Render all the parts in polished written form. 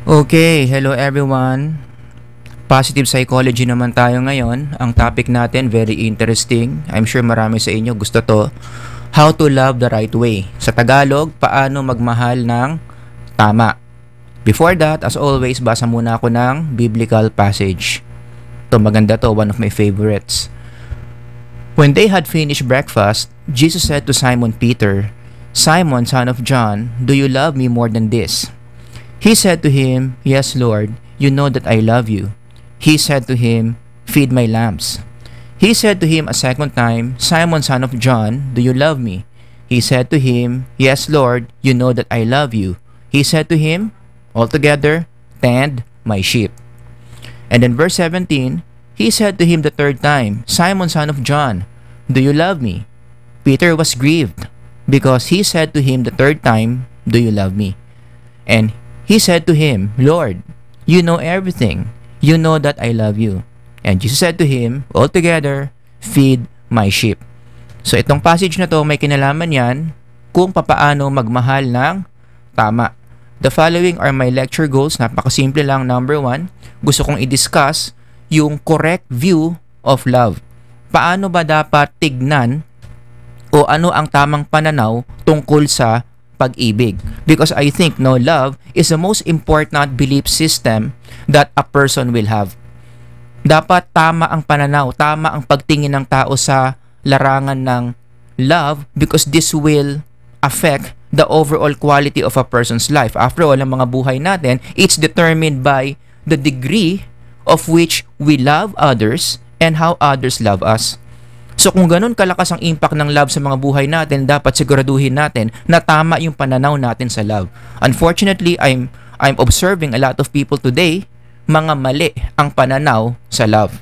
Okay, hello everyone. Positive psychology naman tayo ngayon. Ang topic natin very interesting. I'm sure marami sa inyo gusto to. How to love the right way. Sa Tagalog, paano magmahal ng tama. Before that, as always, basa muna ako ng biblical passage. To maganda to, one of my favorites. When they had finished breakfast, Jesus said to Simon Peter, "Simon, son of John, do you love me more than this?" He said to him, "Yes, Lord, you know that I love you." He said to him, "Feed my lambs." He said to him a second time, "Simon, son of John, do you love me?" He said to him, "Yes, Lord, you know that I love you." He said to him, "Altogether, tend my sheep." And in verse 17, he said to him the third time, "Simon, son of John, do you love me?" Peter was grieved because he said to him the third time, "Do you love me?" And he said to him, "Lord, you know everything. You know that I love you." And Jesus said to him, "Altogether, feed my sheep." So itong passage na to may kinalaman yan kung papaano magmahal ng tama. The following are my lecture goals. Napakasimple lang. Number 1, gusto kong i-discuss yung correct view of love. Paano ba dapat tignan o ano ang tamang pananaw tungkol sa pag-ibig? Because I think love is the most important belief system that a person will have. Dapat tama ang pananaw, tama ang pagtingin ng tao sa larangan ng love because this will affect the overall quality of a person's life. After all, ang mga buhay natin, it's determined by the degree of which we love others and how others love us. So kung ganun kalakas ang impact ng love sa mga buhay natin, dapat siguraduhin natin na tama yung pananaw natin sa love. Unfortunately, I'm observing a lot of people today, mga mali ang pananaw sa love.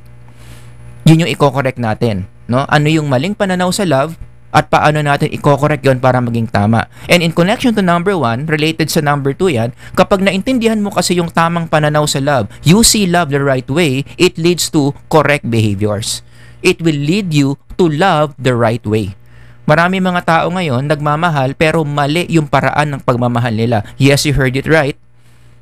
Yun yung i-correct natin, no? Ano yung maling pananaw sa love at paano natin i-correct yun para maging tama. And in connection to number 1, related sa number 2 yan, kapag naintindihan mo kasi yung tamang pananaw sa love, you see love the right way, it leads to correct behaviors. It will lead you to love the right way. Marami mga tao ngayon nagmamahal pero mali yung paraan ng pagmamahal nila. Yes, you heard it right.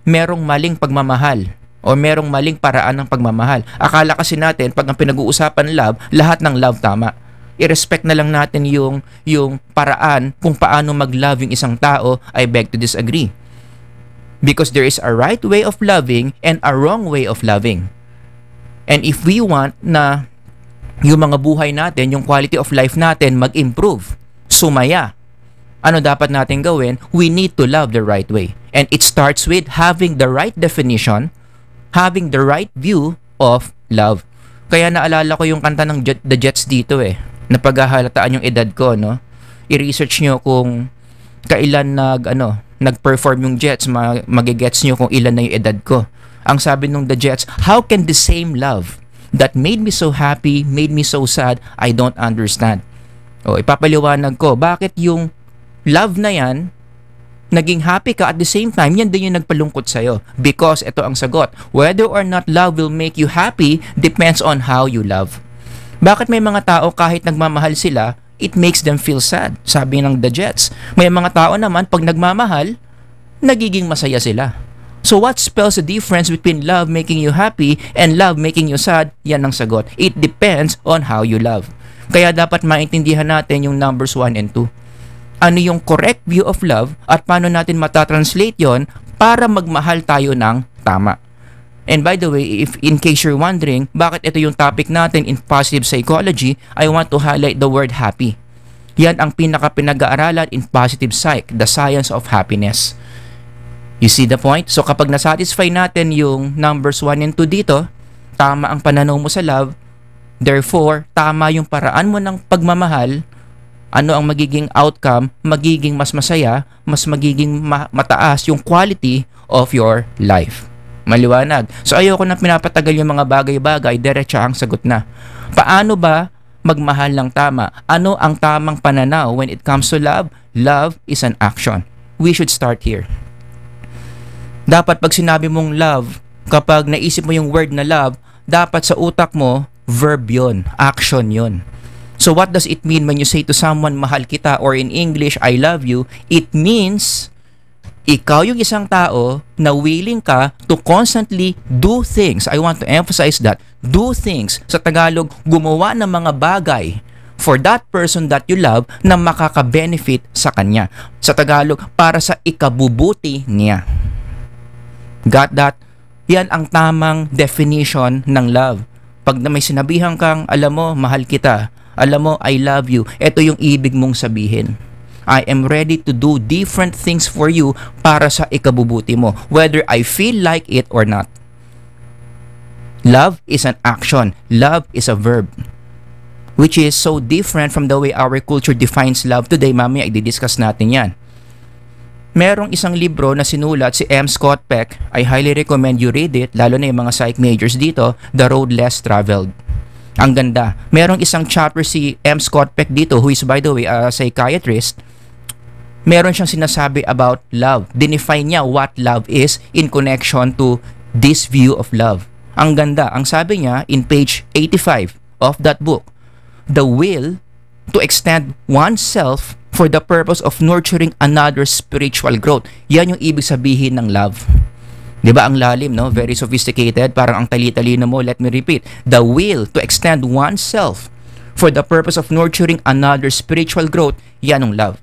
Merong maling pagmamahal o merong maling paraan ng pagmamahal. Akala kasi natin pag ang pinag-uusapan love, lahat ng love tama. I-respect na lang natin yung paraan kung paano mag-love yung isang tao. I beg to disagree. Because there is a right way of loving and a wrong way of loving. And if we want na yung mga buhay natin, yung quality of life natin mag-improve, sumaya, ano dapat natin gawin? We need to love the right way. And it starts with having the right definition, having the right view of love. Kaya naalala ko yung kanta ng The Jets dito napaghahalataan yung edad ko, no? I-research nyo kung kailan nag-perform yung Jets, magigets nyo kung ilan na yung edad ko. Ang sabi nung The Jets, "How can the same love that made me so happy, made me so sad, I don't understand." O, ipapaliwanag ko, bakit yung love na yan, naging happy ka at the same time, yan din yung nagpalungkot sa'yo. Because, ito ang sagot, whether or not love will make you happy depends on how you love. Bakit may mga tao kahit nagmamahal sila, it makes them feel sad? Sabi ng The Jets. May mga tao naman, pag nagmamahal, nagiging masaya sila. So what spells the difference between love making you happy and love making you sad? Yan ang sagot. It depends on how you love. Kaya dapat maintindihan natin yung numbers 1 and 2. Ano yung correct view of love at paano natin matatranslate yon para magmahal tayo ng tama. And by the way, if in case you're wondering, bakit ito yung topic natin in positive psychology, I want to highlight the word happy. Yan ang pinaka-pinag-aaralan in positive psych, the science of happiness. You see the point? So kapag nasatisfy natin yung numbers 1 and 2 dito, tama ang pananaw mo sa love, therefore, tama yung paraan mo ng pagmamahal, ano ang magiging outcome, magiging mas masaya, mas magiging mataas yung quality of your life. Maliwanag. So ayoko na pinapatagal yung mga bagay-bagay, diretsa ang sagot na. Paano ba magmahal ng tama? Ano ang tamang pananaw when it comes to love? Love is an action. We should start here. Dapat pag sinabi mong love, kapag naisip mo yung word na love, dapat sa utak mo, verb yun, action yun. So what does it mean when you say to someone, mahal kita, or in English, I love you? It means Ikaw yung isang tao na willing ka to constantly do things. I want to emphasize that. Do things. Sa Tagalog, gumawa ng mga bagay for that person that you love na makaka-benefit sa kanya. Sa Tagalog, para sa ikabubuti niya. Got that? Yan ang tamang definition ng love. Pag may sinabihan kang, alam mo, mahal kita, alam mo, I love you, ito yung ibig mong sabihin. I am ready to do different things for you para sa ikabubuti mo, whether I feel like it or not. Love is an action. Love is a verb, which is so different from the way our culture defines love today. Mamaya, i-discuss natin yan. Merong isang libro na sinulat si M. Scott Peck. I highly recommend you read it, lalo na yung mga psych majors dito, The Road Less Traveled. Ang ganda. Merong isang chapter si M. Scott Peck dito, who is by the way a psychiatrist. Meron siyang sinasabi about love. Define niya what love is in connection to this view of love. Ang ganda. Ang sabi niya in page 85 of that book, the will to extend oneself for the purpose of nurturing another's spiritual growth. Yan yung ibig sabihin ng love. Diba ang lalim, no? Very sophisticated. Parang ang tali-talino mo. Let me repeat. The will to extend oneself for the purpose of nurturing another's spiritual growth. Yan ang love.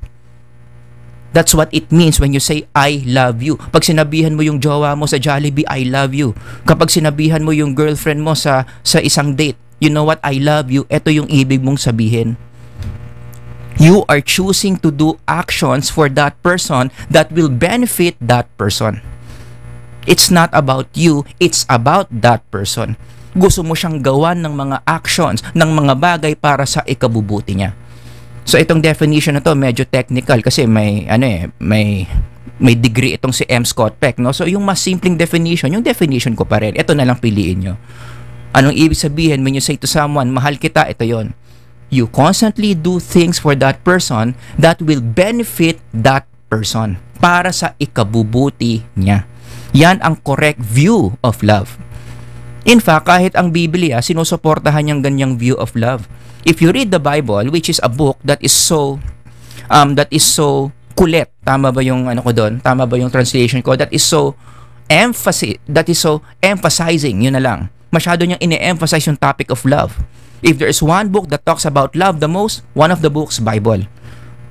That's what it means when you say, I love you. Pag sinabihan mo yung jowa mo sa Jollibee, I love you. Kapag sinabihan mo yung girlfriend mo sa isang date, you know what, I love you. Ito yung ibig mong sabihin. You are choosing to do actions for that person that will benefit that person. It's not about you, it's about that person. Gusto mo siyang gawan ng mga actions, ng mga bagay para sa ikabubuti niya. So itong definition na to medyo technical kasi may degree itong si M. Scott Peck, no? So yung mas simpleng definition, yung definition ko pa rin. Ito na lang piliin nyo. Anong ibig sabihin when you say to someone, mahal kita, ito yon. You constantly do things for that person that will benefit that person para sa ikabubuti niya. Yan ang correct view of love. In fact, kahit ang Biblia, sinusuportahan niyang ganyang view of love. If you read the Bible, which is a book that is so kulit, tama ba yung ano ko doon? Tama ba yung translation ko? That is so emphasizing, yun na lang. Masyado niyang ine-emphasize yung topic of love. If there is one book that talks about love the most, one of the books, Bible.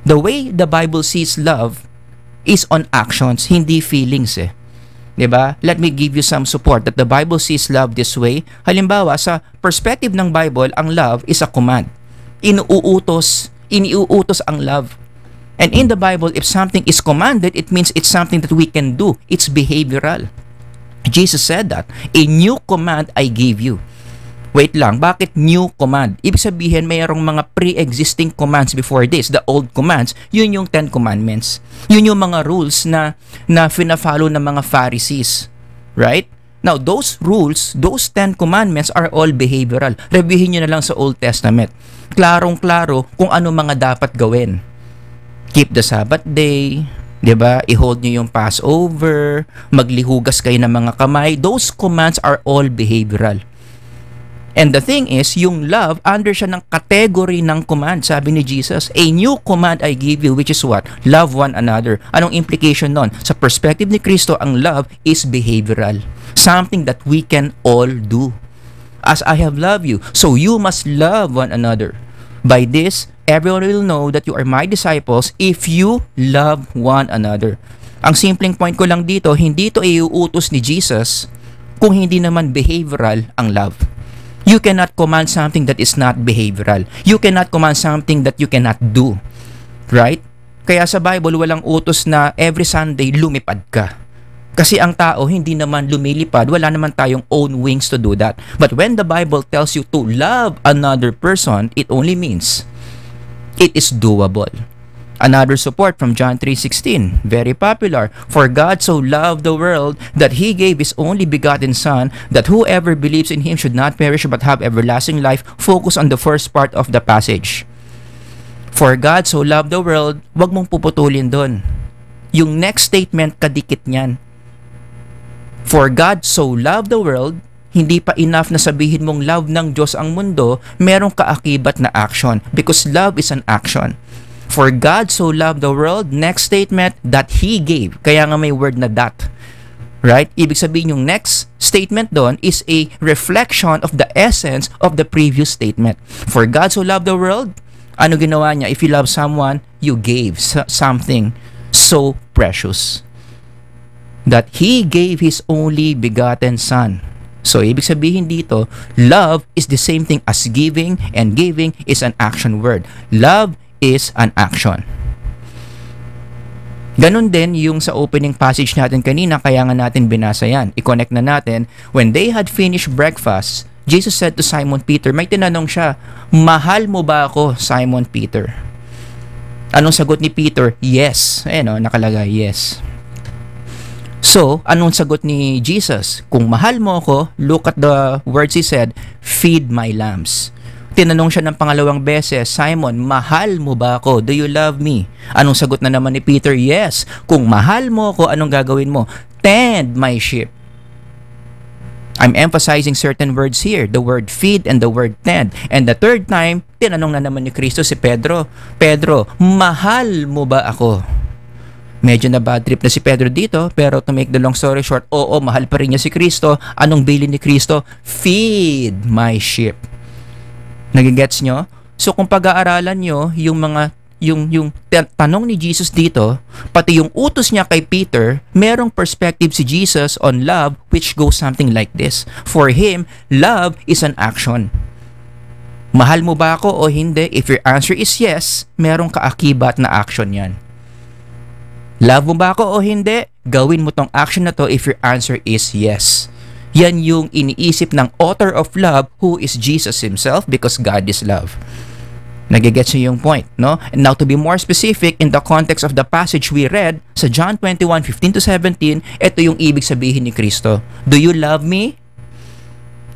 The way the Bible sees love is on actions, hindi feelings eh. 'Di ba? Let me give you some support that the Bible sees love this way. Halimbawa, sa perspective ng Bible, ang love is a command. Iniuutos ang love. And in the Bible, if something is commanded, it means it's something that we can do. It's behavioral. Jesus said that, a new command I give you. Wait lang, bakit new command? Ibig sabihin, mayroong mga pre-existing commands before this. The old commands, yun yung 10 commandments. Yun yung mga rules na fina-follow ng mga Pharisees. Right? Now, those rules, those 10 commandments are all behavioral. Reviewin nyo na lang sa Old Testament. Klarong-klaro kung ano mga dapat gawin. Keep the Sabbath day, 'di ba? I-hold niyo yung Passover, maglihugas kayo ng mga kamay. Those commands are all behavioral. And the thing is, yung love, under siya ng category ng command. Sabi ni Jesus, a new command I give you, which is what? Love one another. Anong implication nun? Sa perspective ni Kristo, ang love is behavioral. Something that we can all do. As I have loved you, so you must love one another. By this, everyone will know that you are my disciples if you love one another. Ang simpleng point ko lang dito, hindi ito iuutos ni Jesus kung hindi naman behavioral ang love. You cannot command something that is not behavioral. You cannot command something that you cannot do. Right? Kaya sa Bible, walang utos na every Sunday lumipad ka. Kasi ang tao hindi naman lumilipad, wala naman tayong own wings to do that. But when the Bible tells you to love another person, it only means it is doable. Another support from John 3:16, very popular. For God so loved the world that He gave His only begotten Son, that whoever believes in Him should not perish but have everlasting life. Focus on the first part of the passage. For God so loved the world, wag mong puputulin doon. Yung next statement, kadikit niyan. For God so loved the world, hindi pa enough na sabihin mong love ng Diyos ang mundo, merong kaakibat na action. Because love is an action. For God so loved the world, next statement, that He gave. Kaya nga may word na that. Right? Ibig sabihin yung next statement doon is a reflection of the essence of the previous statement. For God so loved the world, ano ginawa niya? If you love someone, you gave something so precious. That He gave His only begotten Son. So, ibig sabihin dito, love is the same thing as giving, and giving is an action word. Love is an action. Ganon din yung sa opening passage natin kanina, kaya nga natin binasa yan. I-connect na natin. When they had finished breakfast, Jesus said to Simon Peter, may tinanong siya, mahal mo ba ako, Simon Peter? Anong sagot ni Peter? Yes. Ayan o, nakalagay, yes. So, anong sagot ni Jesus? Kung mahal mo ako, look at the words He said, feed my lambs. Tinanong siya ng pangalawang beses, Simon, mahal mo ba ako? Do you love me? Anong sagot na naman ni Peter? Yes. Kung mahal mo ako, anong gagawin mo? Tend my sheep. I'm emphasizing certain words here, the word feed and the word tend. And the third time, tinanong na naman ni Kristo si Pedro, Pedro, mahal mo ba ako? Medyo na bad trip na si Pedro dito, pero to make the long story short, oo, mahal pa rin niya si Kristo. Anong bilin ni Kristo? Feed my sheep. Nagigets nyo? So kung pag-aaralan nyo yung mga yung tanong ni Jesus dito, pati yung utos niya kay Peter, merong perspective si Jesus on love which goes something like this. For Him, love is an action. Mahal mo ba ako o hindi? If your answer is yes, merong kaakibat na action yan. Love mo ba ako o hindi? Gawin mo tong action na to if your answer is yes. Yan yung iniisip ng author of love, who is Jesus Himself, because God is love. Nagigets niyo yung point, no? And now to be more specific, in the context of the passage we read, sa John 21:15-17, ito yung ibig sabihin ni Kristo. Do you love me?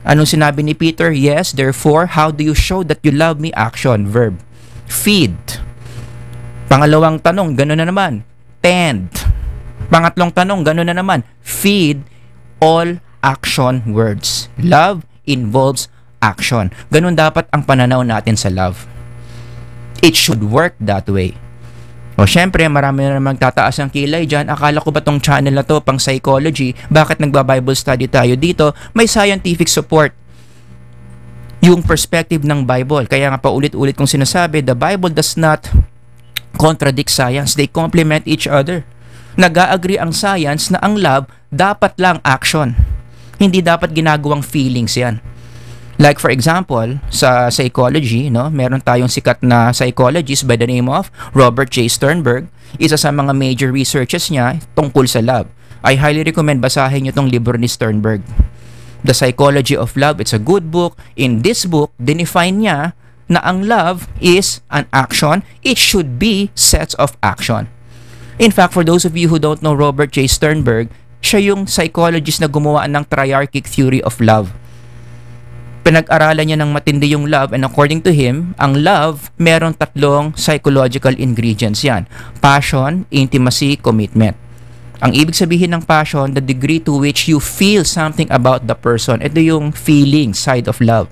Anong sinabi ni Peter? Yes, therefore, how do you show that you love me? Action, verb. Feed. Pangalawang tanong, gano'n na naman. Tend. Pangatlong tanong, gano'n na naman. Feed. All action words. Love involves action. Ganun dapat ang pananaw natin sa love. It should work that way. O syempre, marami na namang tataas ang kilay dyan. Akala ko ba tong channel na to pang psychology? Bakit nagba-Bible study tayo dito? May scientific support yung perspective ng Bible. Kaya nga paulit-ulit kong sinasabi, the Bible does not contradict science. They complement each other. Nag-a-agree ang science na ang love dapat lang action. Hindi dapat ginagawang feelings yan. Like for example, sa psychology, no, meron tayong sikat na psychologist by the name of Robert J. Sternberg. Isa sa mga major researches niya tungkol sa love. I highly recommend basahin niyo tong libro ni Sternberg. The Psychology of Love. It's a good book. In this book, dinefine niya na ang love is an action. It should be sets of action. In fact, for those of you who don't know Robert J. Sternberg, siya yung psychologist na gumawa ng triarchic theory of love. Pinag-aralan niya ng matindi yung love, and according to him, ang love, meron tatlong psychological ingredients yan. Passion, intimacy, commitment. Ang ibig sabihin ng passion, the degree to which you feel something about the person. Ito yung feeling side of love.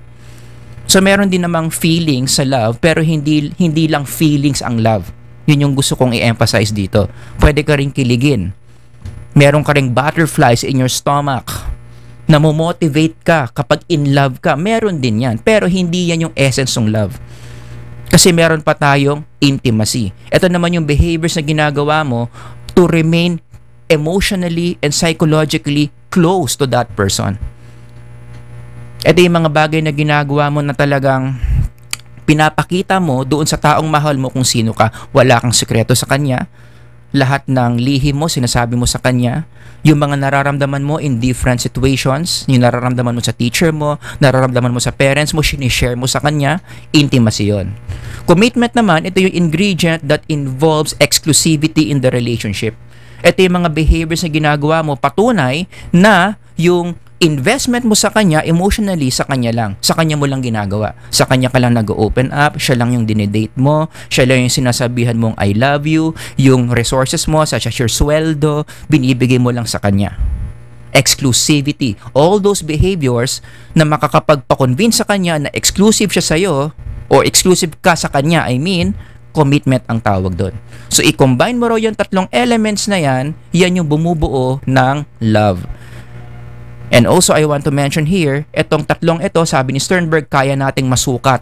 So meron din namang feelings sa love, pero hindi lang feelings ang love. Yun yung gusto kong i-emphasize dito. Pwede ka rin kiligin. Meron ka ring butterflies in your stomach. Namomotivate ka kapag in love ka. Meron din yan. Pero hindi yan yung essence ng love. Kasi meron pa tayong intimacy. Ito naman yung behaviors na ginagawa mo to remain emotionally and psychologically close to that person. Ito yung mga bagay na ginagawa mo na talagang pinapakita mo doon sa taong mahal mo kung sino ka. Wala kang sekreto sa kanya. Lahat ng lihim mo, sinasabi mo sa kanya. Yung mga nararamdaman mo in different situations, yung nararamdaman mo sa teacher mo, nararamdaman mo sa parents mo, sinishare mo sa kanya, intimacy yun. Commitment naman, ito yung ingredient that involves exclusivity in the relationship. Ito yung mga behaviors na ginagawa mo, patunay na yung investment mo sa kanya, emotionally, sa kanya lang. Sa kanya mo lang ginagawa. Sa kanya ka lang nag-open up, siya lang yung dinedate mo, siya lang yung sinasabihan mong I love you, yung resources mo, such as your sweldo, binibigay mo lang sa kanya. Exclusivity. All those behaviors na makakapagpa-convince sa kanya na exclusive siya sa'yo, or exclusive ka sa kanya, I mean, commitment ang tawag doon. So, i-combine mo raw yung tatlong elements na yan, yan yung bumubuo ng love. And also, I want to mention here, itong tatlong ito, sabi ni Sternberg, kaya nating masukat.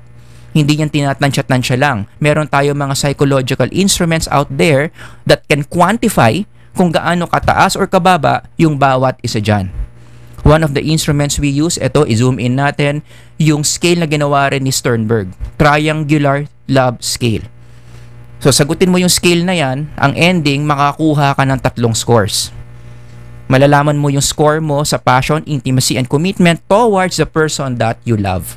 Hindi yan tinatansya-tansya lang. Meron tayo mga psychological instruments out there that can quantify kung gaano kataas or kababa yung bawat isa dyan. One of the instruments we use, ito, i-zoom in natin, yung scale na ginawa rin ni Sternberg. Triangular Love Scale. So, sagutin mo yung scale na yan, ang ending, makakuha ka ng tatlong scores. Malalaman mo yung score mo sa passion, intimacy, and commitment towards the person that you love.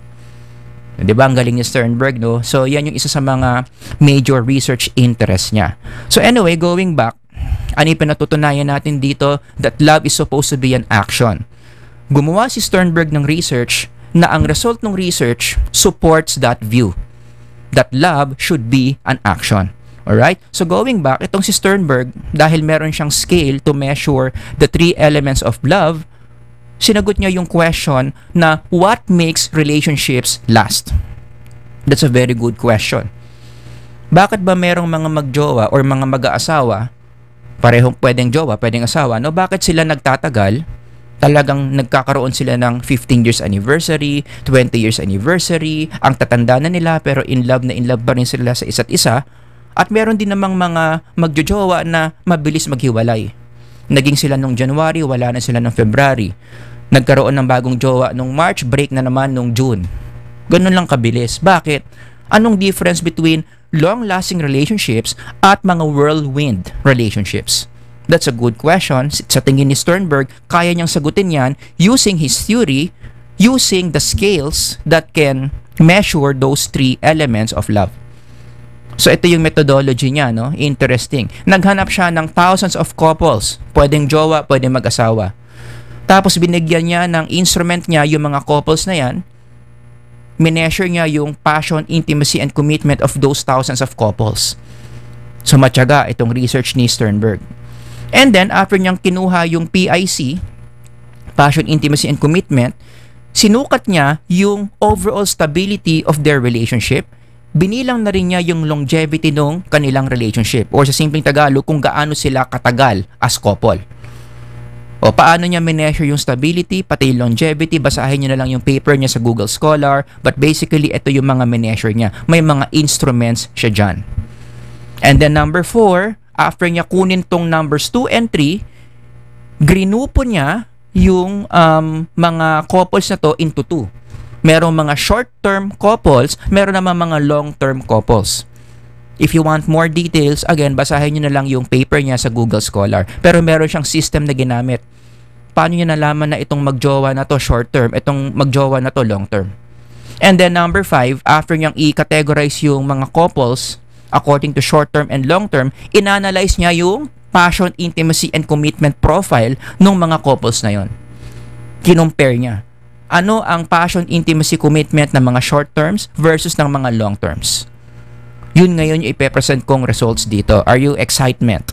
Diba? Ang galing ni Sternberg, no? So, yan yung isa sa mga major research interest niya. So, anyway, going back, ano yung pinatutunayan natin dito? That love is supposed to be an action. Gumawa si Sternberg ng research na ang result ng research supports that view. That love should be an action. Alright? So going back, itong si Sternberg, dahil meron siyang scale to measure the three elements of love, sinagot niya yung question na what makes relationships last? That's a very good question. Bakit ba merong mga magjowa or mga mag-aasawa, parehong pwedeng jowa, pwedeng asawa, no? Bakit sila nagtatagal? Talagang nagkakaroon sila ng 15 years anniversary, 20 years anniversary, ang tatanda na nila pero in love pa rin sila sa isa't isa. At meron din namang mga magjojowa na mabilis maghiwalay. Naging sila nung January, wala na sila nung February. Nagkaroon ng bagong jowa nung March, break na naman nung June. Ganun lang kabilis. Bakit? Anong difference between long-lasting relationships at mga whirlwind relationships? That's a good question. Sa tingin ni Sternberg, kaya niyang sagutin yan using his theory, using the scales that can measure those three elements of love. So ito yung methodology niya, no? Interesting. Naghanap siya ng thousands of couples. Pwedeng jowa, pwedeng mag-asawa. Tapos binigyan niya ng instrument niya yung mga couples na yan. Mineasure niya yung passion, intimacy, and commitment of those thousands of couples. So matyaga itong research ni Sternberg. And then, after niyang kinuha yung PIC, Passion, Intimacy, and Commitment, sinukat niya yung overall stability of their relationship. Binilang na rin niya yung longevity ng kanilang relationship. Or sa simpleng Tagalog, kung gaano sila katagal as couple. O paano niya mineasure yung stability, pati yung longevity, basahin niyo na lang yung paper niya sa Google Scholar. But basically, ito yung mga mineasure niya. May mga instruments siya dyan. And then number 4, after niya kunin tong numbers 2 and 3, grinupo niya yung mga couples na to into 2. Merong mga short-term couples, meron naman mga long-term couples. If you want more details, again, basahin nyo na lang yung paper niya sa Google Scholar. Pero meron siyang system na ginamit. Paano niya nalaman na itong magjowa na to short-term, itong magjowa na to long-term? And then number 5, after niyang i-categorize yung mga couples according to short-term and long-term, inanalyze niya yung passion, intimacy, and commitment profile ng mga couples na yon. Kinumpare niya. Ano ang passion, intimacy, commitment ng mga short-terms versus ng mga long-terms? Yun ngayon yung ipepresent kong results dito. Are you excitement?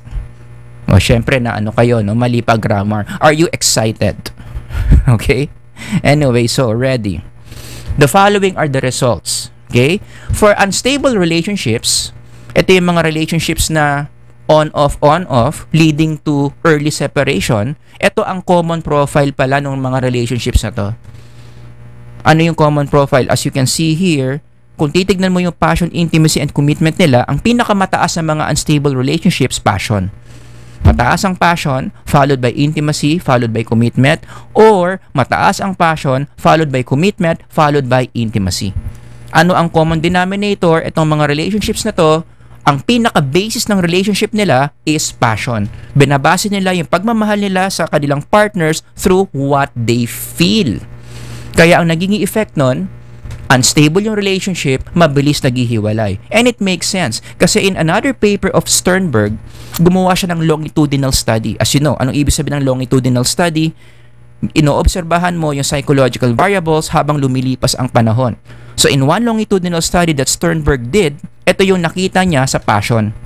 O, syempre na ano kayo, no? Mali pa grammar. Are you excited? Okay? Anyway, so ready. The following are the results. Okay? For unstable relationships, ito yung mga relationships na on-off, leading to early separation. Ito ang common profile pala ng mga relationships na to. Ano yung common profile? As you can see here, kung titignan mo yung passion, intimacy, and commitment nila, ang pinakamataas na mga unstable relationships, passion. Mataas ang passion, followed by intimacy, followed by commitment, or mataas ang passion, followed by commitment, followed by intimacy. Ano ang common denominator? Itong mga relationships na to, ang pinaka-basis ng relationship nila is passion. Binabase nila yung pagmamahal nila sa kanilang partners through what they feel. Kaya ang naging effect nun, unstable yung relationship, mabilis naghihiwalay. And it makes sense. Kasi in another paper of Sternberg, gumawa siya ng longitudinal study. As you know, anong ibig sabihin ng longitudinal study? Inoobserbahan mo yung psychological variables habang lumilipas ang panahon. So in one longitudinal study that Sternberg did, ito yung nakita niya sa passion.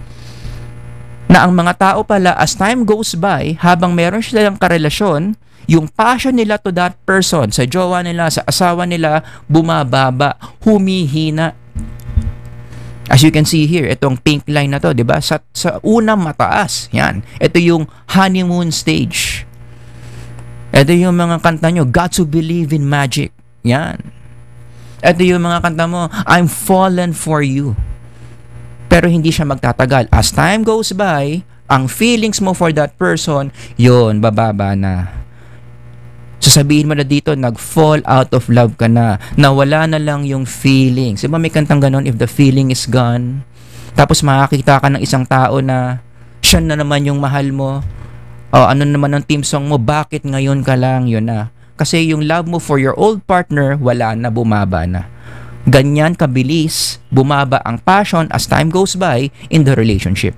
Na ang mga tao pala, as time goes by, habang meron silang karelasyon, yung passion nila to that person, sa jowa nila, sa asawa nila, bumababa, humihina. As you can see here, itong pink line na to, di ba? Sa unang mataas, yan. Ito yung honeymoon stage. Ito yung mga kanta nyo, Got to Believe in Magic. Yan. Ito yung mga kanta mo, I'm fallen for you. Pero hindi siya magtatagal. As time goes by, ang feelings mo for that person, yun, bababa na. Sasabihin mo na dito, nag-fall out of love ka na. Nawala na lang yung feelings. Diba may kantang ganon, if the feeling is gone. Tapos makakita ka ng isang tao na siya na naman yung mahal mo. O ano naman ang team song mo, bakit ngayon ka lang, yun na. Kasi yung love mo for your old partner, wala na, bumaba na. Ganyan kabilis, bumaba ang passion as time goes by in the relationship.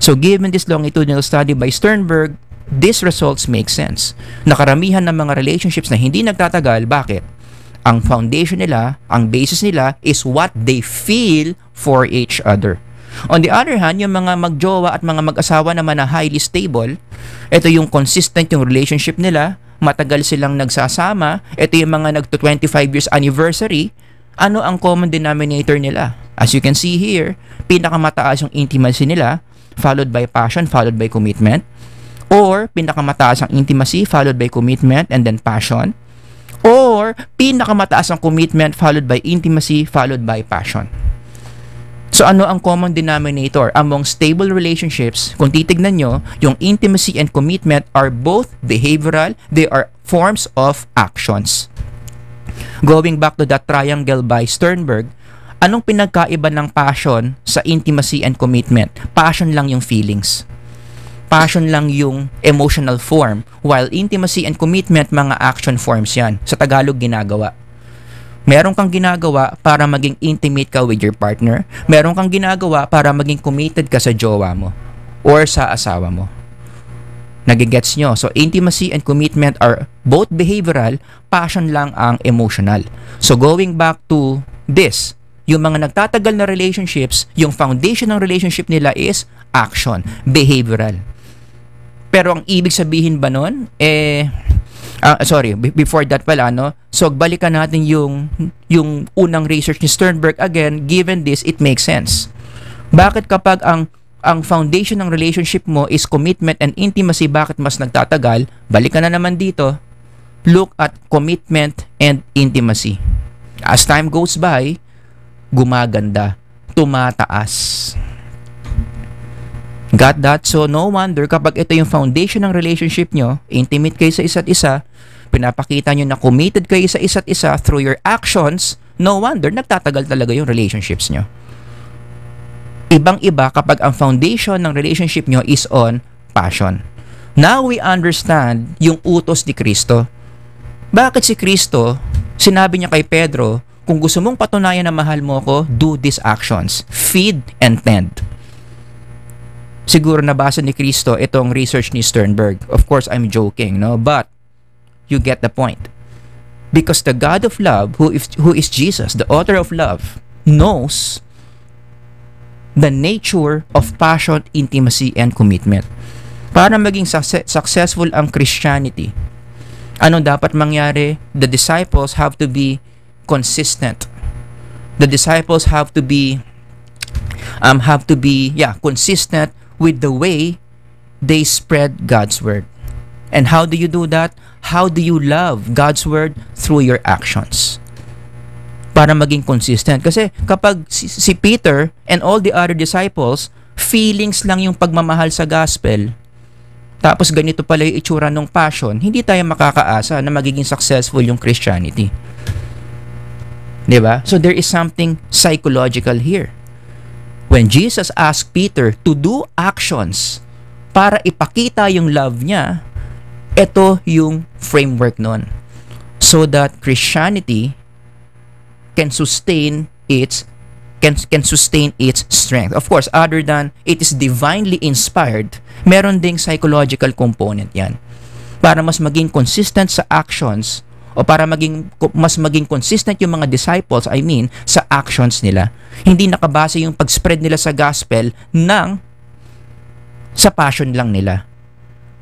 So given this longitudinal study by Sternberg, these results make sense. Nakaramihan ng mga relationships na hindi nagtatagal, bakit? Ang foundation nila, ang basis nila is what they feel for each other. On the other hand, yung mga magjowa at mga mag-asawa naman na highly stable, ito yung consistent yung relationship nila, matagal silang nagsasama, ito yung mga nagto-25 years anniversary, ano ang common denominator nila? As you can see here, pinakamataas yung intimacy nila, followed by passion, followed by commitment. Or pinakamataas ang intimacy followed by commitment and then passion. Or pinakamataas ang commitment followed by intimacy followed by passion. So ano ang common denominator among stable relationships? Kung titignan nyo, yung intimacy and commitment are both behavioral. They are forms of actions. Going back to that triangle by Sternberg, anong pinagkaiba ng passion sa intimacy and commitment? Passion lang yung feelings. Passion lang yung emotional form, while intimacy and commitment, mga action forms yan. Sa Tagalog, ginagawa. Meron kang ginagawa para maging intimate ka with your partner. Meron kang ginagawa para maging committed ka sa jowa mo or sa asawa mo. Nagigets nyo? So, intimacy and commitment are both behavioral, passion lang ang emotional. So, going back to this, yung mga nagtatagal na relationships, yung foundation ng relationship nila is action, behavioral. Pero ang ibig sabihin ba nun, before that pala, no? So, balikan natin yung unang research ni Sternberg. Again, given this, it makes sense. Bakit kapag ang foundation ng relationship mo is commitment and intimacy, bakit mas nagtatagal? Balikan na naman dito. Look at commitment and intimacy. As time goes by, gumaganda, tumataas. Got that? So, no wonder kapag ito yung foundation ng relationship nyo, intimate kayo sa isa't isa, pinapakita nyo na committed kayo sa isa't isa through your actions, no wonder nagtatagal talaga yung relationships nyo. Ibang-iba kapag ang foundation ng relationship nyo is on passion. Now we understand yung utos ni Kristo. Bakit si Kristo, sinabi niya kay Pedro, kung gusto mong patunayan na mahal mo ko, do these actions. Feed and tend. Siguro nabasa ni Kristo itong research ni Sternberg. Of course, I'm joking, no? But you get the point. Because the God of love, who is Jesus, the author of love, knows the nature of passion, intimacy, and commitment. Para maging successful ang Christianity, ano dapat mangyari? The disciples have to be consistent. The disciples have to be consistent with the way they spread God's word. And how do you do that? How do you love God's word? Through your actions. Para maging consistent. Kasi kapag si Peter and all the other disciples, feelings lang yung pagmamahal sa gospel, tapos ganito pala yung itsura ng passion, hindi tayo makakaasa na magiging successful yung Christianity. Diba? So there is something psychological here. When Jesus asked Peter to do actions para ipakita yung love niya, ito yung framework nun. So that Christianity can sustain its strength. Of course, other than it is divinely inspired, meron ding psychological component yan. Para mas maging consistent sa actions, o para mas maging consistent yung mga disciples, sa actions nila. Hindi nakabase yung pag-spread nila sa gospel sa passion lang nila.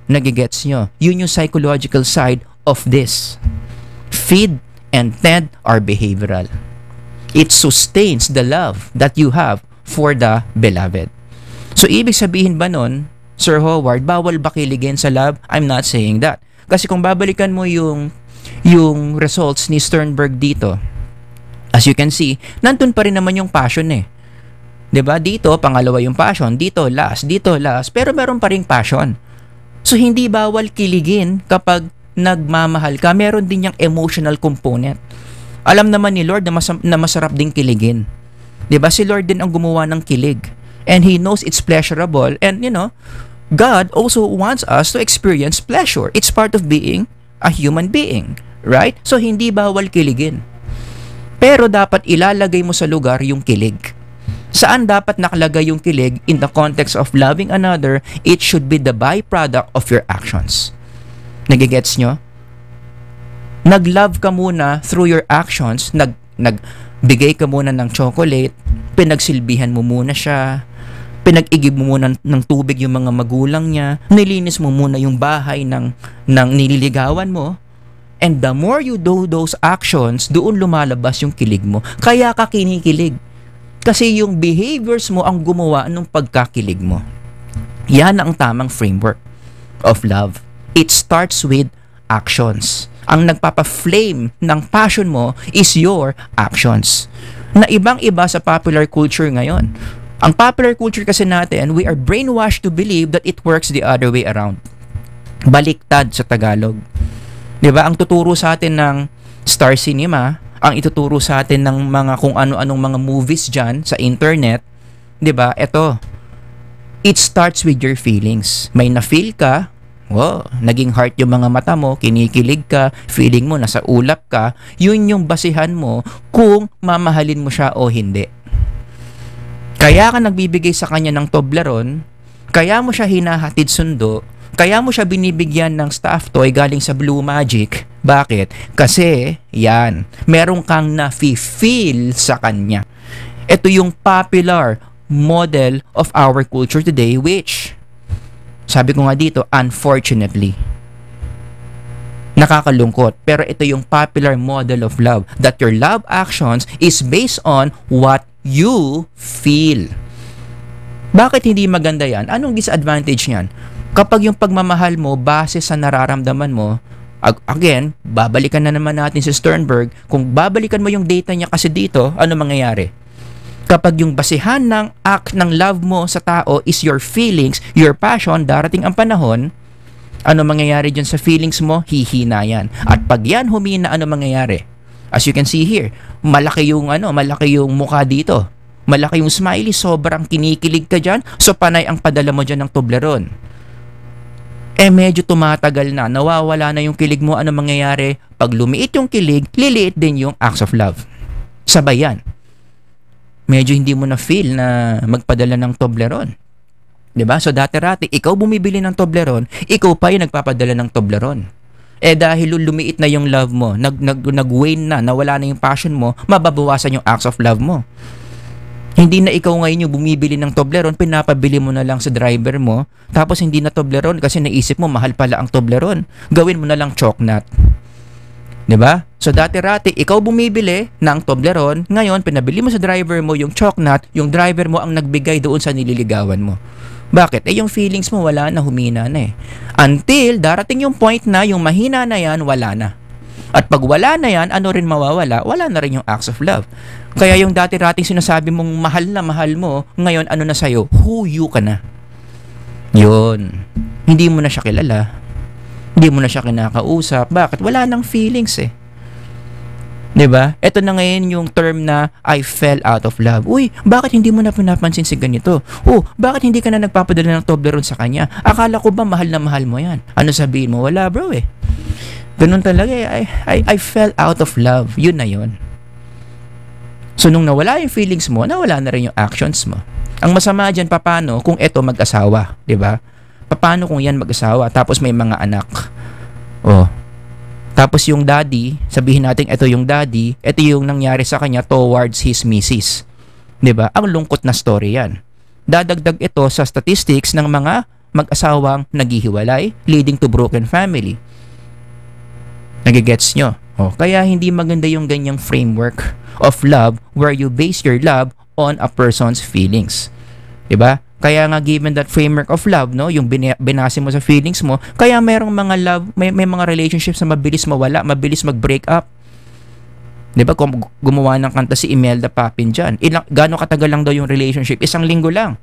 Nagigets nyo? Yun yung psychological side of this. Feed and tend are behavioral. It sustains the love that you have for the beloved. So, ibig sabihin ba nun, Sir Howard, bawal ba kiligin sa love? I'm not saying that. Kasi kung babalikan mo yung results ni Sternberg dito, as you can see, nandun pa rin naman yung passion eh. 'Di ba? Dito, pangalawa yung passion. Dito, last. Pero meron pa ring passion. So, hindi bawal kiligin kapag nagmamahal ka. Meron din yung emotional component. Alam naman ni Lord na masarap ding kiligin. 'Di ba? Si Lord din ang gumawa ng kilig. And He knows it's pleasurable. And, God also wants us to experience pleasure. It's part of being a human being. Right? So, hindi bawal kiligin. Pero dapat ilalagay mo sa lugar yung kilig. Saan dapat nakalagay yung kilig? In the context of loving another, it should be the byproduct of your actions. Nagigets nyo? Nag-love ka muna through your actions. Nagbigay ka muna ng chocolate, pinagsilbihan mo muna siya, pinag-igib mo muna ng tubig yung mga magulang niya, nilinis mo muna yung bahay ng nililigawan mo. And the more you do those actions, doon lumalabas yung kilig mo. Kaya ka kinikilig. Kasi yung behaviors mo ang gumawa ng pagkakilig mo. Yan ang tamang framework of love. It starts with actions. Ang nagpapa-flame ng passion mo is your actions. Na ibang-iba sa popular culture ngayon. Ang popular culture kasi natin, we are brainwashed to believe that it works the other way around. Baliktad sa Tagalog. Diba? Ang tuturo sa atin ng Star Cinema, ang ituturo sa atin ng mga kung ano-anong mga movies dyan sa internet, 'di ba? Ito, it starts with your feelings. May na-feel ka, naging heart yung mga mata mo, kinikilig ka, feeling mo nasa ulap ka, yun yung basihan mo kung mamahalin mo siya o hindi. Kaya ka nagbibigay sa kanya ng Toblerone, kaya mo siya hinahatid sundo, kaya mo siya binibigyan ng stuffed toy galing sa Blue Magic. Bakit? Kasi, yan, meron kang na-feel sa kanya. Ito yung popular model of our culture today, which, sabi ko nga dito, unfortunately, nakakalungkot. Pero ito yung popular model of love, that your love actions is based on what you feel. Bakit hindi maganda yan? Anong disadvantage niyan? Kapag yung pagmamahal mo base sa nararamdaman mo, again, babalikan na naman natin si Sternberg, kung babalikan mo yung data niya kasi dito, ano mangyayari? Kapag yung basihan ng act ng love mo sa tao is your feelings, your passion, darating ang panahon, ano mangyayari dyan sa feelings mo? Hihina yan. At pag yan humina, ano mangyayari? As you can see here, malaki yung mukha dito. Malaki yung smiley, sobrang kinikilig ka dyan, so panay ang padala mo dyan ng Toblerone. Medyo tumatagal na, nawawala na yung kilig mo, ano mangyayari? Pag lumiit yung kilig, liliit din yung acts of love. Sabay yan. Medyo hindi mo na feel na magpadala ng Toblerone. 'Di ba? So dati-rati, ikaw bumibili ng Toblerone, ikaw pa yung nagpapadala ng Toblerone. Dahil lumiit na yung love mo, nag-wane na, nawala na yung passion mo, mababawasan yung acts of love mo. Hindi na ikaw ngayon yung bumibili ng Toblerone, pinapabili mo na lang sa driver mo, tapos hindi na Toblerone kasi naisip mo mahal pala ang Toblerone. Gawin mo na lang Chocnut. 'Di ba? So dati-rati ikaw bumibili ng Toblerone, ngayon pinabili mo sa driver mo yung Chocnut, yung driver mo ang nagbigay doon sa nililigawan mo. Bakit? Yung feelings mo wala na, humina na eh. Until darating yung point na yung mahina na yan, wala na. At pag wala na yan, ano rin mawawala? Wala na rin yung acts of love. Kaya yung dati-rating sinasabi mong mahal na mahal mo, ngayon ano na sa'yo? Who you ka na. Yun. Hindi mo na siya kilala. Hindi mo na siya kinakausap. Bakit? Wala nang feelings eh. 'Di ba? Ito na ngayon yung term na I fell out of love. Uy, bakit hindi mo na pinapansin si ganito? Bakit hindi ka na nagpapadala ng Toblerone sa kanya? Akala ko ba mahal na mahal mo yan? Ano sabihin mo? Wala bro eh. Ganun talaga eh. I fell out of love. Yun na yun. So nung nawala yung feelings mo, nawala na rin yung actions mo. Ang masama dyan, paano kung eto mag-asawa? 'Di ba? Paano kung yan mag-asawa tapos may mga anak? Tapos yung daddy, sabihin natin ito yung daddy, ito yung nangyari sa kanya towards his missus. 'Di ba? Ang lungkot na story 'yan. Dadagdag ito sa statistics ng mga mag-asawang naghihiwalay, leading to broken family. Nagigets nyo? Kaya hindi maganda yung ganyang framework of love where you base your love on a person's feelings. 'Di ba? Kaya nga given that framework of love, no, yung binase mo sa feelings mo, kaya merong mga love, may mga relationships na mabilis mawala, mabilis mag-break up. 'Di ba? Kung gumawa ng kanta si Imelda Papin diyan, gaano katagal lang daw yung relationship? 1 linggo lang.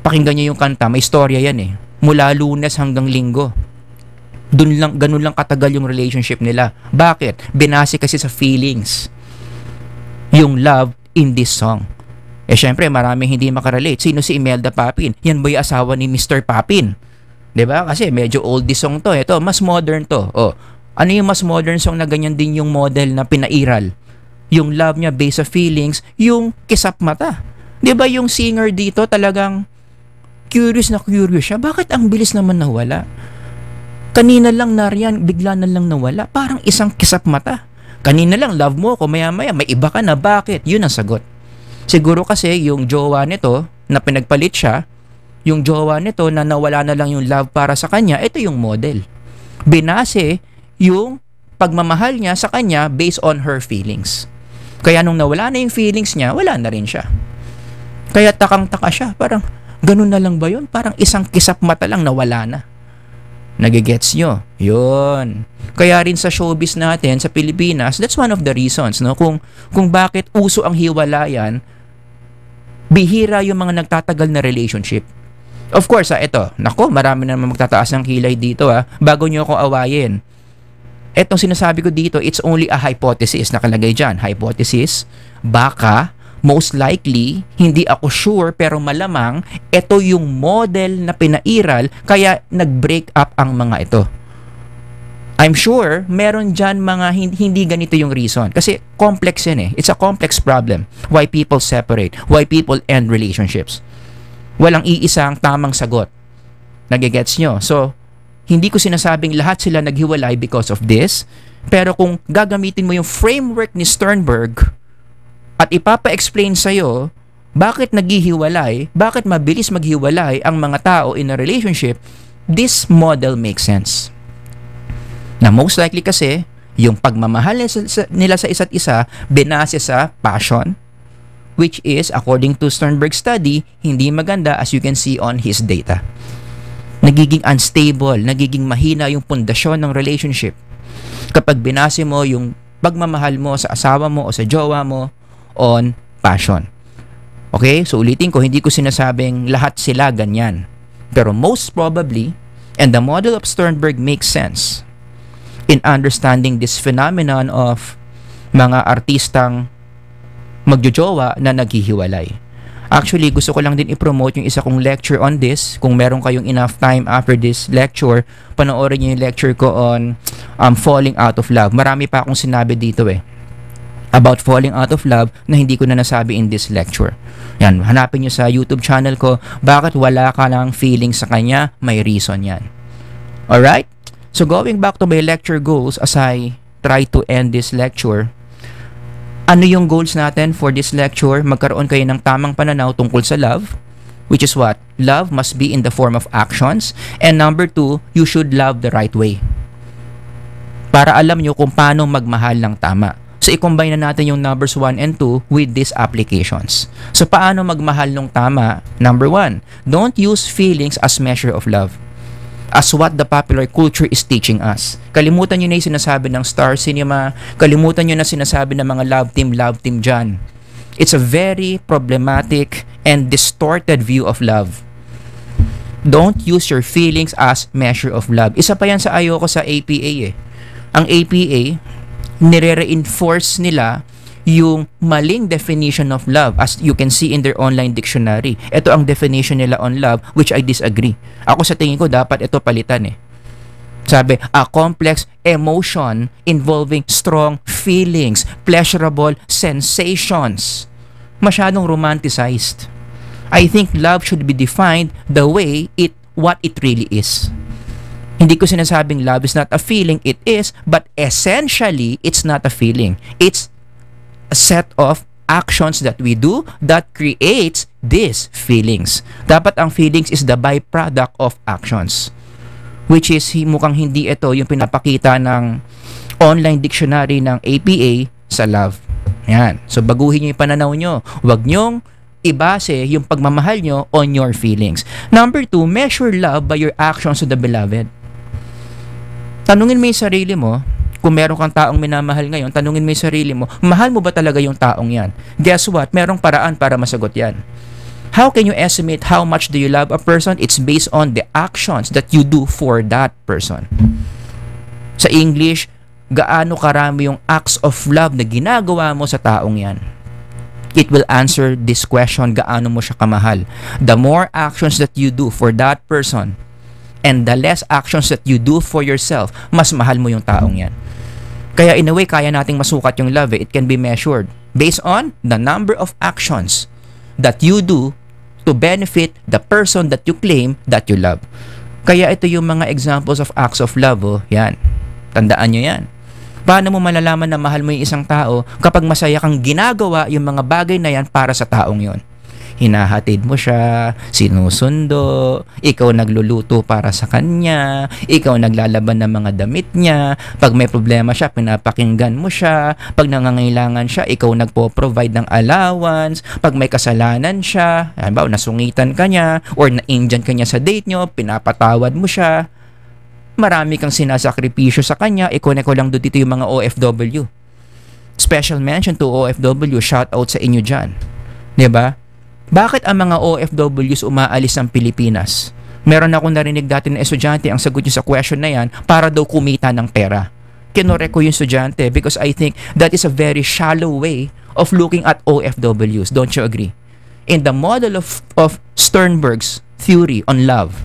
Pakinggan niyo yung kanta, may istorya yan eh. Mula Lunes hanggang Linggo. Ganun lang katagal yung relationship nila. Bakit? Binase kasi sa feelings. Yung love in this song. Syempre, maraming hindi makarelate. Sino si Imelda Papin? Yan ba yung asawa ni Mr. Papin? 'Di ba? Kasi medyo oldie song to. Ito, mas modern to. Oh, ano yung mas modern song na ganyan din yung model na pinairal? Yung love niya based sa feelings, yung kisap mata. 'Di ba yung singer dito talagang curious siya. Bakit ang bilis naman nawala? Kanina lang nariyan, bigla na lang nawala. Parang isang kisap mata. Kanina lang love mo ko, maya-maya may iba ka na. Bakit? Yun ang sagot. Siguro kasi yung jowa nito na pinagpalit siya, yung jowa nito na nawala na lang yung love para sa kanya, ito yung model. Binase yung pagmamahal niya sa kanya based on her feelings. Kaya nung nawala na yung feelings niya, wala na rin siya. Kaya takang-taka siya. Parang, ganun na lang ba yun? Parang isang kisap mata lang nawala na. Nagigets nyo? Yun. Kaya rin sa showbiz natin, sa Pilipinas, that's one of the reasons, no? Kung bakit uso ang hiwalayan, bihira yung mga nagtatagal na relationship. Of course, ito. Nako, marami na naman magtataas ng kilay dito, bago nyo ako awayin. Etong sinasabi ko dito, it's only a hypothesis. Nakalagay dyan. Hypothesis, baka, most likely, hindi ako sure, pero malamang, ito yung model na pinairal, kaya nag-break up ang mga ito. I'm sure, meron dyan mga hindi ganito yung reason. Kasi complex yan eh. It's a complex problem. Why people separate. Why people end relationships. Walang iisang tamang sagot. Nagigets nyo? So, hindi ko sinasabing lahat sila naghiwalay because of this. Pero kung gagamitin mo yung framework ni Sternberg at ipapa-explain sa'yo bakit naghihiwalay, bakit mabilis maghiwalay ang mga tao in a relationship, this model makes sense. Na most likely kasi, yung pagmamahal nila sa isa't isa, binase sa passion, which is, according to Sternberg's study, hindi maganda as you can see on his data. Nagiging unstable, nagiging mahina yung pundasyon ng relationship. Kapag binase mo yung pagmamahal mo sa asawa mo o sa jowa mo on passion. Okay? So ulitin ko, hindi ko sinasabing lahat sila ganyan. Pero most probably, and the model of Sternberg makes sense in understanding this phenomenon of mga artistang magjojowa na naghihiwalay. Actually, gusto ko lang din i-promote yung isa kong lecture on this. Kung meron kayong enough time after this lecture, panoorin niyo yung lecture ko on falling out of love. Marami pa akong sinabi dito about falling out of love na hindi ko na nasabi in this lecture. Yan, hanapin niyo sa YouTube channel ko, bakit wala ka ng feeling sa kanya, may reason yan. Alright? So going back to my lecture goals as I try to end this lecture, ano yung goals natin for this lecture? Magkaroon kayo ng tamang pananaw tungkol sa love, which is what? Love must be in the form of actions. And number 2, you should love the right way. Para alam nyo kung paano magmahal ng tama. So i-combine na natin yung numbers 1 and 2 with these applications. So paano magmahal ng tama? Number 1, don't use feelings as measure of love, as what the popular culture is teaching us. Kalimutan nyo na yung sinasabi ng Star Cinema, kalimutan nyo na sinasabi ng mga love team dyan. It's a very problematic and distorted view of love. Don't use your feelings as measure of love. Isa pa yan sa ayoko sa APA Ang APA, nire-reinforce nila yung maling definition of love as you can see in their online dictionary. Ito ang definition nila on love, which I disagree. Ako sa tingin ko dapat ito palitan Sabi, a complex emotion involving strong feelings, pleasurable sensations. Masyadong romanticized. I think love should be defined the way what it really is. Hindi ko sinasabing love is not a feeling, it is, but essentially, it's not a feeling. It's a set of actions that we do that creates these feelings. Dapat ang feelings is the byproduct of actions, which is mukhang hindi ito yung pinapakita ng online dictionary ng APA sa love. Yan. So, baguhin nyo yung pananaw nyo. Huwag nyong ibase yung pagmamahal nyo on your feelings. Number 2, measure love by your actions to the beloved. Tanungin mo yung sarili mo, kung meron kang taong minamahal ngayon, tanungin mo yung sarili mo, mahal mo ba talaga yung taong yan? Guess what? Merong paraan para masagot yan. How can you estimate how much do you love a person? It's based on the actions that you do for that person. Sa English, gaano karami yung acts of love na ginagawa mo sa taong yan? It will answer this question, gaano mo siya kamahal. The more actions that you do for that person and the less actions that you do for yourself, mas mahal mo yung taong yan. Kaya in a way, kaya nating masukat yung love. It can be measured based on the number of actions that you do to benefit the person that you claim that you love. Kaya ito yung mga examples of acts of love. Yan. Tandaan nyo yan. Paano mo malalaman na mahal mo yung isang tao kapag masaya kang ginagawa yung mga bagay na yan para sa taong yon? Hinahatid mo siya, sinusundo, ikaw nagluluto para sa kanya, ikaw naglalaban ng mga damit niya, pag may problema siya, pinapakinggan mo siya, pag nangangailangan siya, ikaw nagpo-provide ng allowance, pag may kasalanan siya, halimbawa nasungitan ka niya, or na-injan ka niya sa date nyo, pinapatawad mo siya, marami kang sinasakripisyo sa kanya, ikaw lang dito yung mga OFW. Special mention to OFW, shout out sa inyo dyan. Diba? Bakit ang mga OFWs umaalis ng Pilipinas? Meron akong narinig dati na estudyante, ang sagot niya sa question na yan, para daw kumita ng pera. Kinorek ko yung estudyante because I think that is a very shallow way of looking at OFWs. Don't you agree? In the model of Sternberg's theory on love,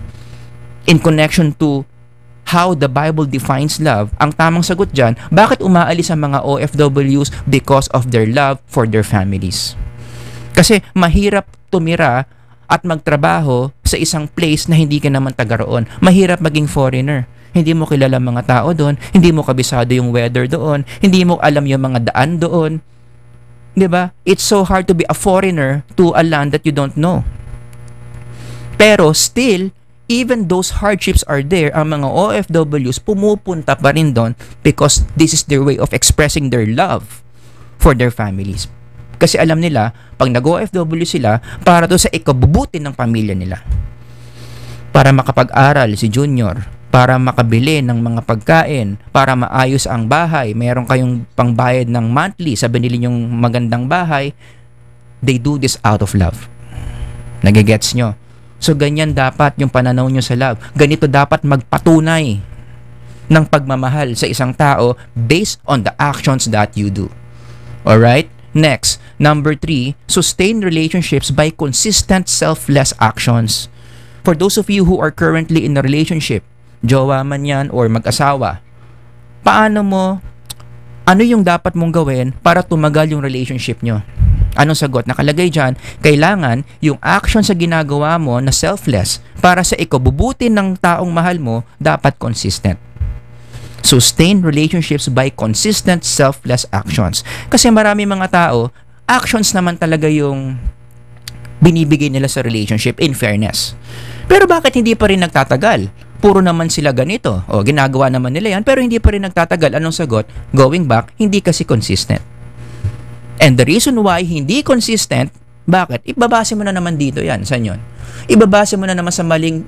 in connection to how the Bible defines love, ang tamang sagot dyan, bakit umaalis ang mga OFWs? Because of their love for their families. Kasi mahirap tumira at magtrabaho sa isang place na hindi ka naman taga roon. Mahirap maging foreigner. Hindi mo kilala mga tao doon, hindi mo kabisado yung weather doon, hindi mo alam yung mga daan doon. 'Di ba? It's so hard to be a foreigner to a land that you don't know. Pero still, even those hardships are there, ang mga OFWs pumupunta pa rin doon because this is their way of expressing their love for their families. Kasi alam nila, pag nag-OFW sila, para to sa ikabubuti ng pamilya nila. Para makapag-aral si Junior, para makabili ng mga pagkain, para maayos ang bahay, meron kayong pangbayad ng monthly sa binili nyong magandang bahay, they do this out of love. Nagigets nyo? So ganyan dapat yung pananaw nyo sa love. Ganito dapat magpatunay ng pagmamahal sa isang tao based on the actions that you do. Alright? Next, number 3, sustain relationships by consistent selfless actions. For those of you who are currently in a relationship, jowa man yan or mag-asawa, ano yung dapat mong gawin para tumagal yung relationship nyo? Anong sagot? Nakalagay dyan, kailangan yung action sa ginagawa mo na selfless para sa ikabubuti ng taong mahal mo, dapat consistent. Sustain relationships by consistent selfless actions. Kasi marami mga tao, actions naman talaga yung binibigay nila sa relationship, in fairness. Pero bakit hindi pa rin nagtatagal? Puro naman sila ganito. O, ginagawa naman nila yan, pero hindi pa rin nagtatagal. Anong sagot? Going back, hindi kasi consistent. And the reason why hindi consistent, bakit? Ibabase mo na naman dito yan. Saan yun? Ibabase mo na naman sa maling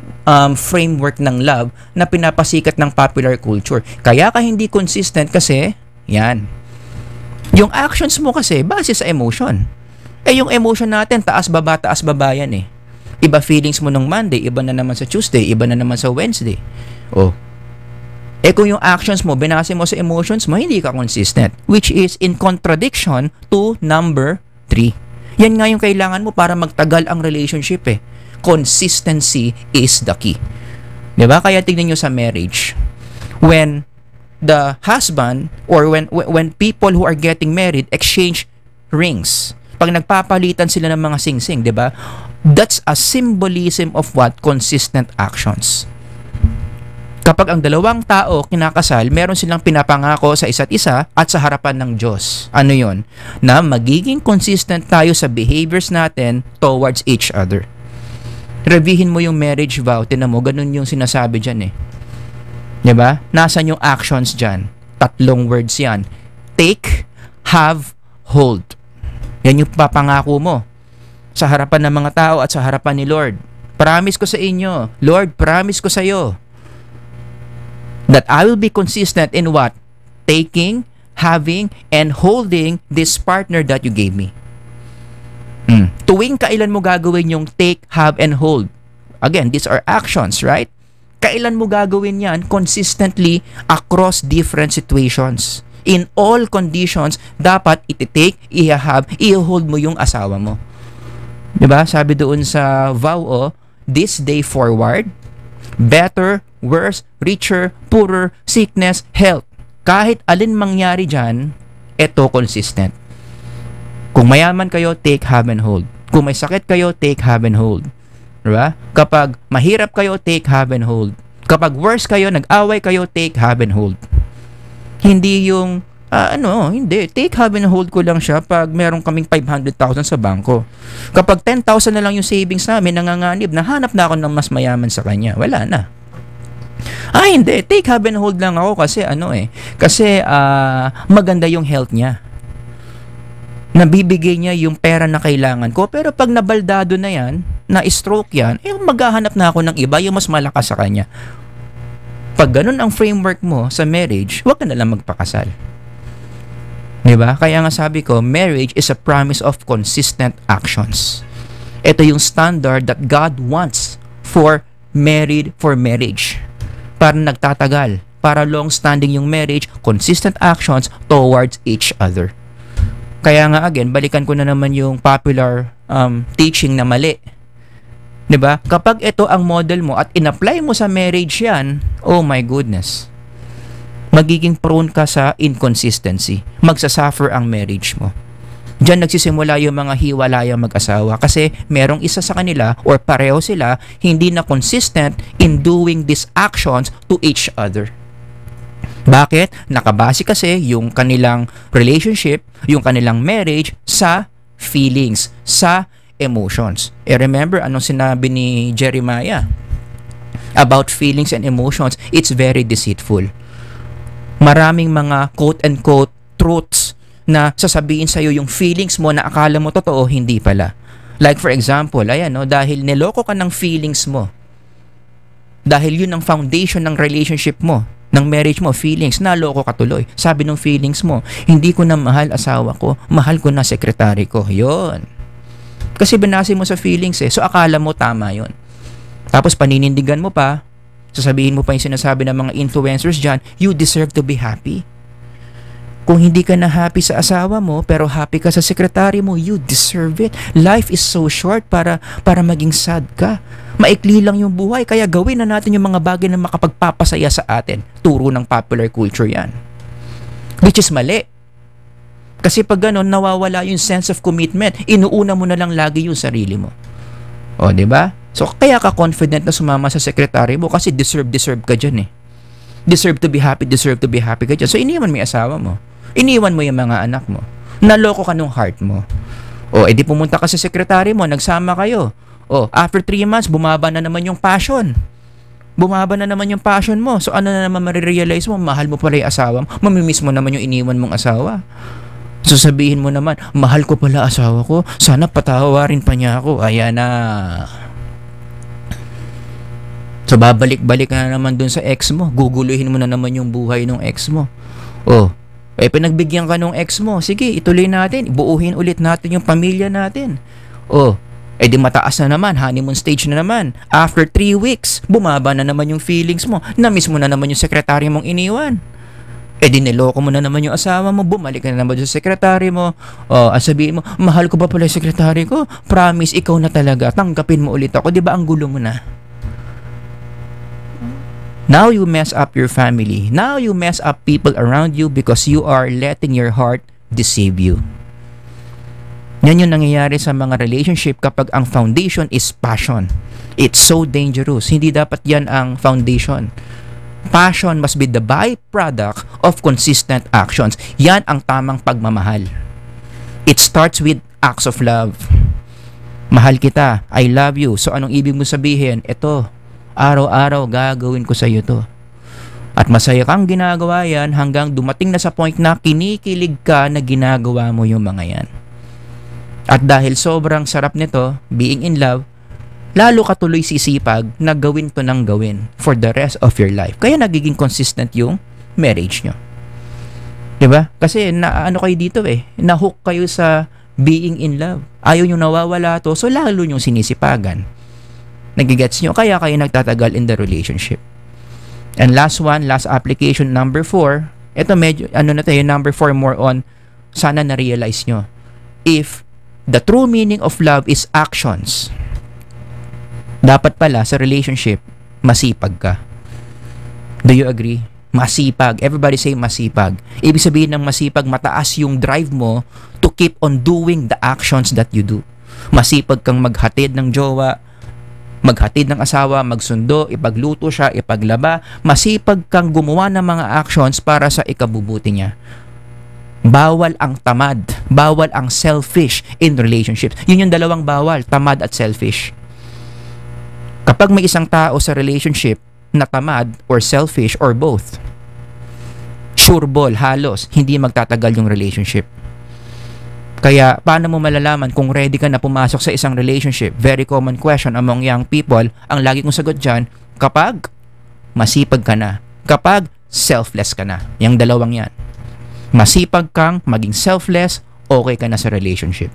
framework ng love na pinapasikat ng popular culture. Kaya ka hindi consistent kasi, yan. Yung actions mo kasi, base sa emotion. Yung emotion natin, taas baba yan eh. Iba feelings mo nung Monday, iba na naman sa Tuesday, iba na naman sa Wednesday. Oh. Kung yung actions mo, binase mo sa emotions mo, hindi ka consistent. Which is in contradiction to number 3. Yan nga yung kailangan mo para magtagal ang relationship eh. Consistency is the key. Diba? Kaya tignan nyo sa marriage. When the husband or when people who are getting married exchange rings, pag nagpapalitan sila ng mga singsing, diba? That's a symbolism of what? Consistent actions. Kapag ang dalawang tao kinakasal, meron silang pinapangako sa isa't isa at sa harapan ng Diyos. Ano yon? Na magiging consistent tayo sa behaviors natin towards each other. Revihin mo yung marriage vow, tinan mo, ganun yung sinasabi dyan eh. Diba? Nasaan yung actions dyan? 3 words yan. Take, have, hold. Yan yung papangako mo sa harapan ng mga tao at sa harapan ni Lord. Promise ko sa inyo, Lord, promise ko sa iyo that I will be consistent in what? Taking, having, and holding this partner that you gave me. Tuwing kailan mo gagawin yung take, have, and hold? Again, these are actions, right? Kailan mo gagawin yan? Consistently across different situations. In all conditions, dapat iti-take, i-have, i-hold mo yung asawa mo. Diba? Sabi doon sa vow, this day forward, better, worse, richer, poorer, sickness, health. Kahit alin mangyari dyan, eto consistent. Kung mayaman kayo, take, have, and hold. Kung may sakit kayo, take, have, and hold. Diba? Kapag mahirap kayo, take, have, and hold. Kapag worse kayo, nag-away kayo, take, have, and hold. Hindi yung, hindi. Take, have, and hold ko lang siya pag meron kaming 500,000 sa bangko. Kapag 10,000 na lang yung savings namin, nanganganib, nahanap na ako ng mas mayaman sa kanya. Wala na. Hindi. Take, have, and hold lang ako kasi kasi maganda yung health niya. Nabibigay niya yung pera na kailangan ko. Pero pag nabaldado na yan, na-stroke yan, maghahanap na ako ng iba, yung mas malakas sa kanya. Pag ganun ang framework mo sa marriage, huwag ka na lang magpakasal. Diba? Kaya nga sabi ko, marriage is a promise of consistent actions. Ito yung standard that God wants for marriage. Para nagtatagal, para long-standing yung marriage, consistent actions towards each other. Kaya nga again, balikan ko na naman yung popular teaching na mali. 'Di ba? Kapag ito ang model mo at in-apply mo sa marriage 'yan, oh my goodness. Magiging prone ka sa inconsistency. Magsasuffer ang marriage mo. Diyan nagsisimula yung mga hiwalayang mag-asawa kasi merong isa sa kanila or pareho sila hindi na consistent in doing these actions to each other. Bakit? Nakabase kasi yung kanilang relationship, yung kanilang marriage sa feelings, sa emotions. Remember, anong sinabi ni Jeremiah about feelings and emotions? It's very deceitful. Maraming mga quote-unquote truths na sasabihin sa'yo yung feelings mo na akala mo totoo, hindi pala. Like for example, dahil niloko ka ng feelings mo, dahil yun ang foundation ng relationship mo, ng marriage mo, feelings, naloko ka tuloy. Sabi ng feelings mo, hindi ko na mahal asawa ko, mahal ko na sekretary ko. Yun. Kasi binase mo sa feelings so akala mo tama yun. Tapos paninindigan mo pa, sasabihin mo pa yung sinasabi ng mga influencers dyan, you deserve to be happy. Kung hindi ka na happy sa asawa mo, pero happy ka sa sekretary mo, you deserve it. Life is so short para maging sad ka. Maikli lang yung buhay, kaya gawin na natin yung mga bagay na makapagpapasaya sa atin. Turo ng popular culture yan. Which is mali. Kasi pag gano'n, nawawala yung sense of commitment. Inuuna mo na lang lagi yung sarili mo. O, diba? So, kaya ka confident na sumama sa sekretary mo kasi deserve ka dyan eh. Deserve to be happy ka dyan. So, iniwan mo yung asawa mo. Iniwan mo yung mga anak mo. Naloko ka nung heart mo. O, edi pumunta ka sa sekretary mo, nagsama kayo. O, after 3 months, bumaba na naman yung passion. Bumaba na naman yung passion mo. So, ano na naman marirealize mo? Mahal mo pala yung asawa mo. Mamimiss mo naman yung iniwan mong asawa. So, sabihin mo naman, mahal ko pala asawa ko. Sana patawarin pa niya ako. Ayan na. So, babalik-balik na naman dun sa ex mo. Guguluhin mo na naman yung buhay ng ex mo. O, pinagbigyan ka ng ex mo. Sige, ituloy natin. Buuhin ulit natin yung pamilya natin. O, di mataas na naman, honeymoon stage na naman. After 3 weeks, bumaba na naman yung feelings mo. Na-miss mo na naman yung sekretary mong iniwan. Di niloko mo na naman yung asawa mo, bumalik ka na naman sa sekretary mo. Sabihin mo, mahal ko ba pala yung sekretary ko? Promise, ikaw na talaga. Tanggapin mo ulit ako. Di ba ang gulo mo na? Now you mess up your family. Now you mess up people around you because you are letting your heart deceive you. Yan yung nangyayari sa mga relationship kapag ang foundation is passion. It's so dangerous. Hindi dapat yan ang foundation. Passion must be the byproduct of consistent actions. Yan ang tamang pagmamahal. It starts with acts of love. Mahal kita. I love you. So anong ibig mo sabihin? Ito, araw-araw gagawin ko sa iyo to. At masaya kang ginagawa yan hanggang dumating na sa point na kinikilig ka na ginagawa mo yung mga yan. At dahil sobrang sarap nito, being in love, lalo ka tuloy sisipag na gawin to ng gawin for the rest of your life. Kaya nagiging consistent yung marriage nyo. Diba? Kasi ano kayo dito nahook kayo sa being in love. Ayaw nyo nawawala to, so lalo nyo sinisipagan. Nagigets nyo, kaya kayo nagtatagal in the relationship. And last one, last application, number 4. Ito medyo, number 4 more on, sana na-realize nyo. If the true meaning of love is actions, dapat pala sa relationship, masipag ka. Do you agree? Masipag. Everybody say masipag. Ibig sabihin ng masipag, mataas yung drive mo to keep on doing the actions that you do. Masipag kang maghatid ng jowa, maghatid ng asawa, magsundo, ipagluto siya, ipaglaba. Masipag kang gumawa ng mga actions para sa ikabubuti niya. Bawal ang tamad. Bawal ang selfish in relationships. Yun yung dalawang bawal, tamad at selfish. Kapag may isang tao sa relationship na tamad or selfish or both, sure ball, halos, hindi magtatagal yung relationship. Kaya, paano mo malalaman kung ready ka na pumasok sa isang relationship? Very common question among young people. Ang lagi kong sagot dyan, kapag masipag ka na, kapag selfless ka na. Yung dalawang yan. Masipag kang maging selfless, okay ka na sa relationship.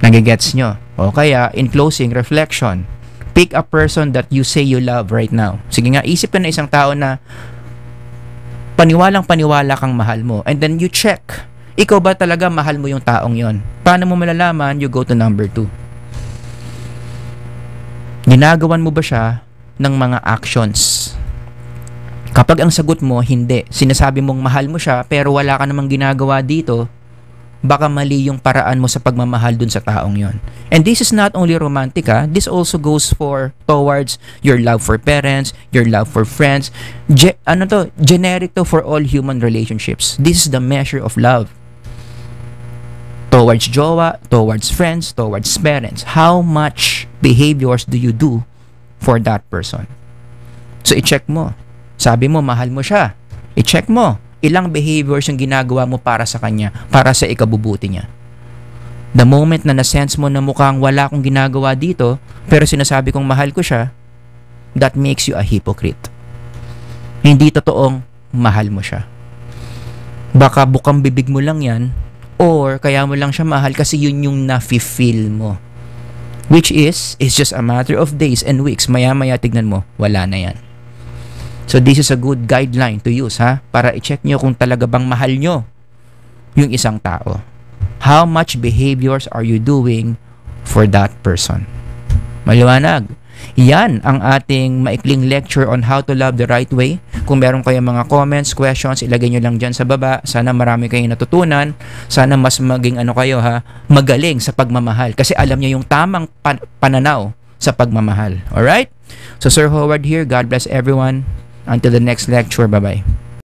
Nagigets nyo? O kaya, in closing, reflection. Pick a person that you say you love right now. Sige nga, isip ka na isang tao na paniwalang-paniwala kang mahal mo. And then you check. Ikaw ba talaga mahal mo yung taong yon? Paano mo malalaman? You go to number 2. Ginagawan mo ba siya ng mga actions? Kapag ang sagot mo, hindi. Sinasabi mong mahal mo siya pero wala ka namang ginagawa dito, baka mali yung paraan mo sa pagmamahal dun sa taong yon. And this is not only romantic, this also goes towards your love for parents, your love for friends. Generic to for all human relationships. This is the measure of love. Towards jowa, towards friends, towards parents. How much behaviors do you do for that person? So i-check mo. Sabi mo mahal mo siya. I-check mo. Ilang behaviors yung ginagawa mo para sa kanya, para sa ikabubuti niya. The moment na na-sense mo na mukhang wala akong ginagawa dito, pero sinasabi kong mahal ko siya, that makes you a hypocrite. Hindi totoong mahal mo siya. Baka bukang bibig mo lang yan, or kaya mo lang siya mahal kasi yun yung nafe-feel mo. Which is, it's just a matter of days and weeks. Maya-maya tignan mo, wala na yan. So this is a good guideline to use para i-check nyo kung talaga bang mahal nyo yung isang tao. How much behaviors are you doing for that person? Maliwanag. Yan ang ating maikling lecture on how to love the right way. Kung meron kayong mga comments, questions, ilagay nyo lang dyan sa baba. Sana marami kayong natutunan. Sana mas maging magaling sa pagmamahal. Kasi alam nyo yung tamang pananaw sa pagmamahal. Alright? So Sir Howard here. God bless everyone. Until the next lecture. Bye-bye.